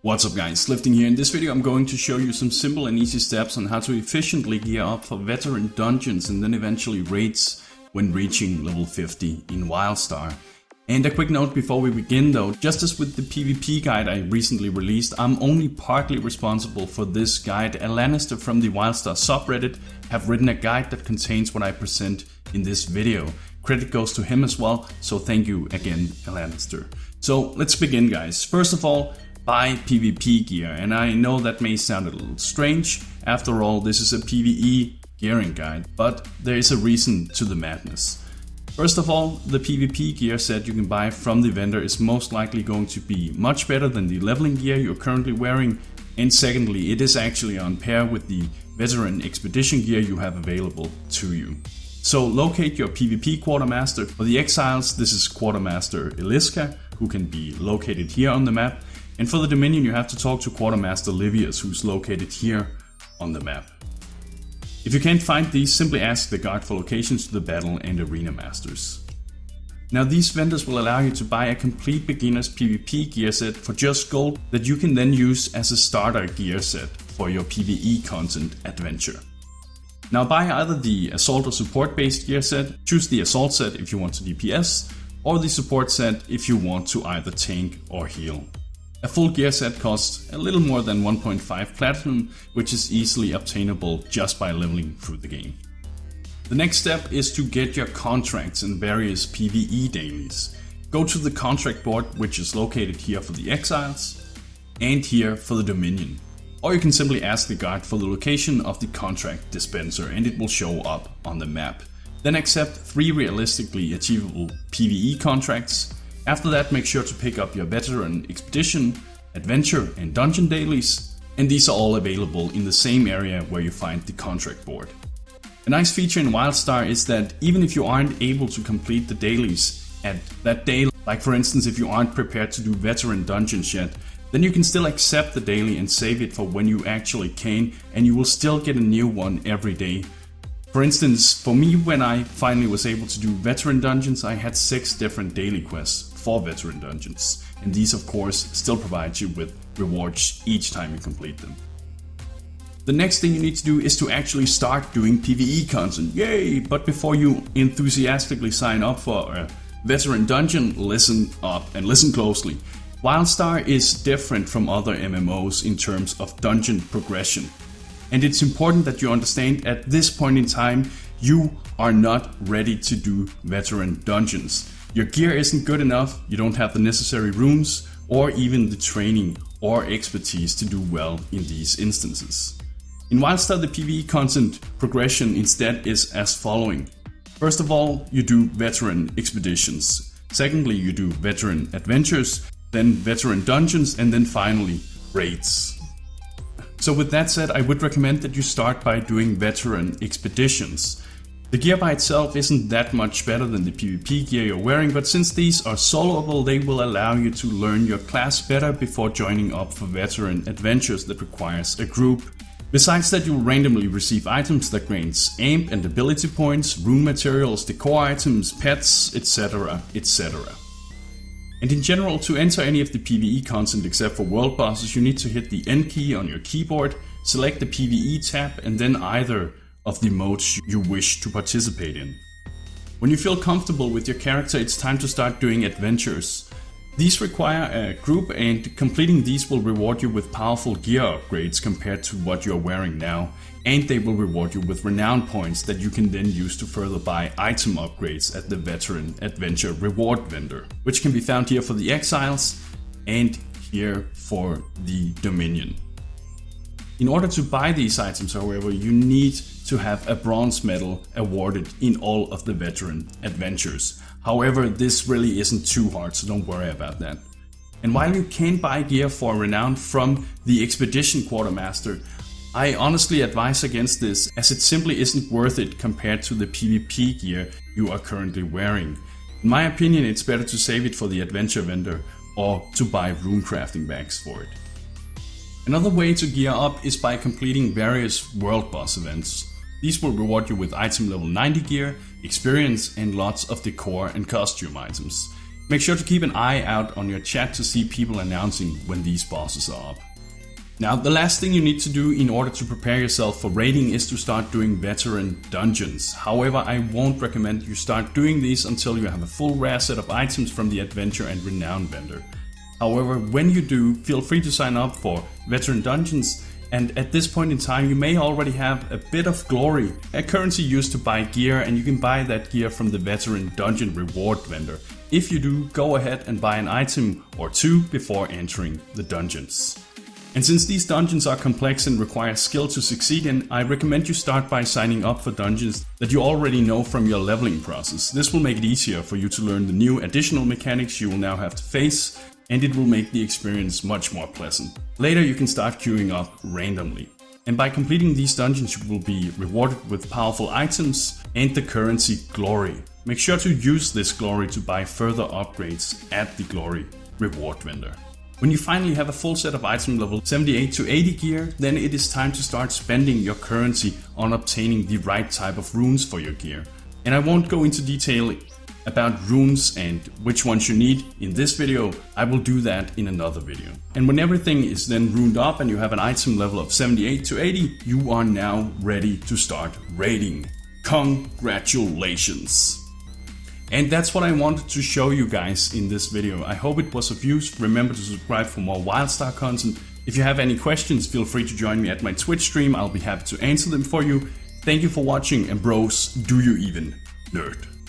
What's up guys, Lifting here. In this video I'm going to show you some simple and easy steps on how to efficiently gear up for veteran dungeons and then eventually raids when reaching level 50 in WildStar. And a quick note before we begin though, just as with the PvP guide I recently released, I'm only partly responsible for this guide. A Lannister from the WildStar subreddit have written a guide that contains what I present in this video. Credit goes to him as well, so thank you again, A Lannister. So let's begin guys. First of all, buy PvP gear, and I know that may sound a little strange. After all, this is a PvE gearing guide, but there is a reason to the madness. First of all, the PvP gear set you can buy from the vendor is most likely going to be much better than the leveling gear you're currently wearing, and secondly, it is actually on par with the veteran expedition gear you have available to you. So locate your PvP quartermaster. For the exiles, this is Quartermaster Eliska, who can be located here on the map. And for the Dominion, you have to talk to Quartermaster Livius, who's located here on the map. If you can't find these, simply ask the guard for locations to the battle and arena masters. Now these vendors will allow you to buy a complete beginner's PvP gear set for just gold that you can then use as a starter gear set for your PvE content adventure. Now buy either the assault or support based gear set, choose the assault set if you want to DPS, or the support set if you want to either tank or heal. A full gear set costs a little more than 1.5 platinum, which is easily obtainable just by leveling through the game. The next step is to get your contracts and various PvE dailies. Go to the contract board, which is located here for the exiles and here for the Dominion. Or you can simply ask the guard for the location of the contract dispenser and it will show up on the map. Then accept 3 realistically achievable PvE contracts. After that, make sure to pick up your veteran expedition, adventure and dungeon dailies, and these are all available in the same area where you find the contract board. A nice feature in WildStar is that even if you aren't able to complete the dailies at that day, like for instance if you aren't prepared to do veteran dungeons yet, then you can still accept the daily and save it for when you actually can, and you will still get a new one every day. For instance, for me, when I finally was able to do veteran dungeons, I had 6 different daily quests for veteran dungeons. And these of course still provide you with rewards each time you complete them. The next thing you need to do is to actually start doing PvE content. Yay! But before you enthusiastically sign up for a veteran dungeon, listen up and listen closely. WildStar is different from other MMOs in terms of dungeon progression. And it's important that you understand at this point in time, you are not ready to do veteran dungeons. Your gear isn't good enough, you don't have the necessary runes, or even the training or expertise to do well in these instances. In WildStar, the PvE content progression instead is as following. First of all, you do veteran expeditions. Secondly, you do veteran adventures, then veteran dungeons, and then finally raids. So with that said, I would recommend that you start by doing veteran expeditions. The gear by itself isn't that much better than the PvP gear you're wearing, but since these are soloable, they will allow you to learn your class better before joining up for veteran adventures that requires a group. Besides that, you'll randomly receive items that grants amp and ability points, rune materials, decor items, pets, etc, etc. And in general, to enter any of the PvE content except for world bosses, you need to hit the N key on your keyboard, select the PvE tab, and then either of the modes you wish to participate in. When you feel comfortable with your character, it's time to start doing adventures. These require a group, and completing these will reward you with powerful gear upgrades compared to what you're wearing now, and they will reward you with renown points that you can then use to further buy item upgrades at the veteran adventure reward vendor, which can be found here for the exiles and here for the Dominion. In order to buy these items, however, you need to have a bronze medal awarded in all of the veteran adventures. However, this really isn't too hard, so don't worry about that. And while you can buy gear for renown from the expedition quartermaster, I honestly advise against this, as it simply isn't worth it compared to the PvP gear you are currently wearing. In my opinion, it's better to save it for the adventure vendor or to buy rune crafting bags for it. Another way to gear up is by completing various world boss events. These will reward you with item level 90 gear, experience, and lots of decor and costume items. Make sure to keep an eye out on your chat to see people announcing when these bosses are up. Now, the last thing you need to do in order to prepare yourself for raiding is to start doing veteran dungeons. However, I won't recommend you start doing these until you have a full rare set of items from the adventure and renown vendor. However, when you do, feel free to sign up for veteran dungeons, and at this point in time you may already have a bit of glory, a currency used to buy gear, and you can buy that gear from the veteran dungeon reward vendor. If you do, go ahead and buy an item or two before entering the dungeons. And since these dungeons are complex and require skill to succeed in, I recommend you start by signing up for dungeons that you already know from your leveling process. This will make it easier for you to learn the new additional mechanics you will now have to face, and it will make the experience much more pleasant. Later you can start queuing up randomly. And by completing these dungeons you will be rewarded with powerful items and the currency glory. Make sure to use this glory to buy further upgrades at the glory reward vendor. When you finally have a full set of item level 78 to 80 gear, then it is time to start spending your currency on obtaining the right type of runes for your gear. And I won't go into detail about runes and which ones you need in this video. I will do that in another video. And when everything is then runed up and you have an item level of 78 to 80, you are now ready to start raiding. Congratulations! And that's what I wanted to show you guys in this video. I hope it was of use. Remember to subscribe for more WildStar content. If you have any questions, feel free to join me at my Twitch stream. I'll be happy to answer them for you. Thank you for watching, and bros, do you even nerd?